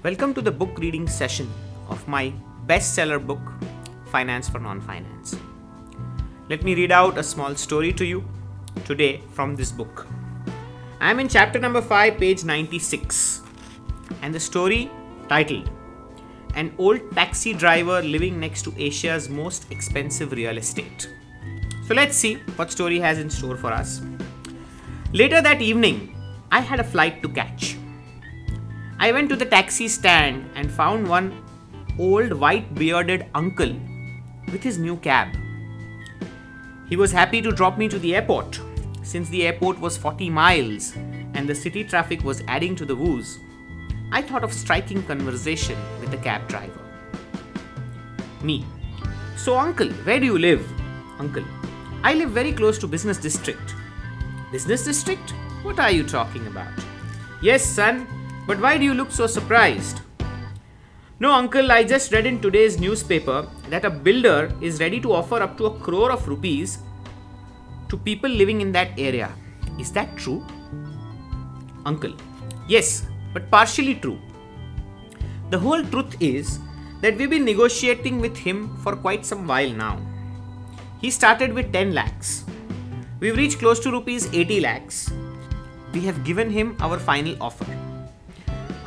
Welcome to the book reading session of my bestseller book, Finance for Non-Finance. Let me read out a small story to you today from this book. I am in chapter number 5, page 96, and the story titled, An Old Taxi Driver Living Next to Asia's Most Expensive Real Estate. So let's see what story has in store for us. Later that evening, I had a flight to catch. I went to the taxi stand and found one old white-bearded uncle with his new cab. He was happy to drop me to the airport, since the airport was 40 miles and the city traffic was adding to the woos. I thought of striking conversation with the cab driver. Me: "So uncle, where do you live?" Uncle: "I live very close to Business District." "Business District? What are you talking about?" "Yes, son. But why do you look so surprised?" "No, uncle, I just read in today's newspaper that a builder is ready to offer up to 1 crore of rupees to people living in that area. Is that true?" Uncle: "Yes, but partially true. The whole truth is that we've been negotiating with him for quite some while now. He started with 10 lakhs. We've reached close to rupees 80 lakhs. We have given him our final offer.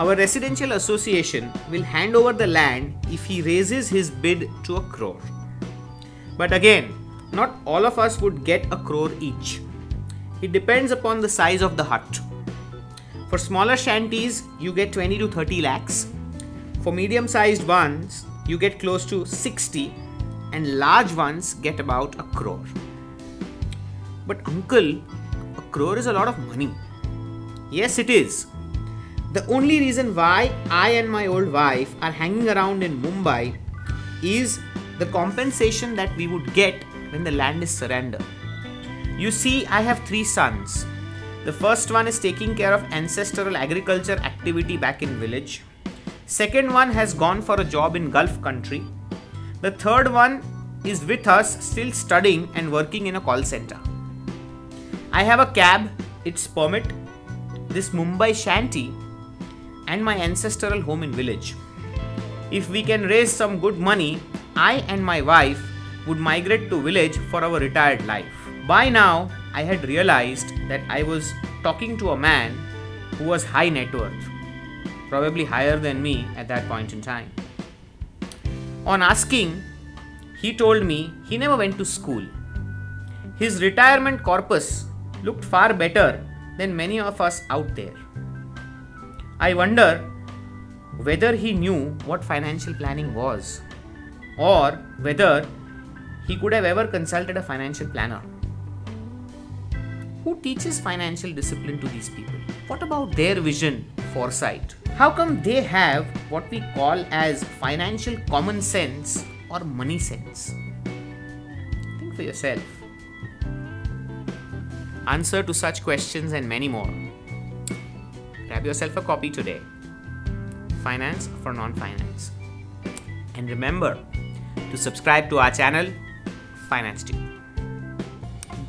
Our residential association will hand over the land if he raises his bid to 1 crore. But again, not all of us would get 1 crore each. It depends upon the size of the hut. For smaller shanties, you get 20 to 30 lakhs. For medium-sized ones, you get close to 60, and large ones get about 1 crore. But uncle, 1 crore is a lot of money." "Yes, it is. The only reason why I and my old wife are hanging around in Mumbai is the compensation that we would get when the land is surrendered. You see, I have 3 sons. The first one is taking care of ancestral agriculture activity back in village. Second one has gone for a job in Gulf country. The third one is with us still studying and working in a call center. I have a cab, its permit, this Mumbai shanty, and my ancestral home in village. If we can raise some good money, I and my wife would migrate to village for our retired life." By now, I had realized that I was talking to a man who was high net worth, probably higher than me at that point in time. On asking, he told me he never went to school. His retirement corpus looked far better than many of us out there. I wonder whether he knew what financial planning was, or whether he could have ever consulted a financial planner. Who teaches financial discipline to these people? What about their vision, foresight? How come they have what we call as financial common sense or money sense? Think for yourself. Answer to such questions and many more. Grab yourself a copy today. Finance for Non-Finance. And remember to subscribe to our channel, Finance Tube.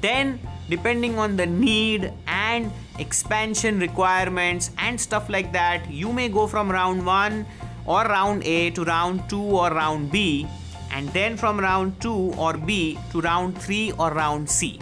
Then, depending on the need and expansion requirements and stuff like that, you may go from round 1 or round A to round 2 or round B, and then from round 2 or B to round 3 or round C.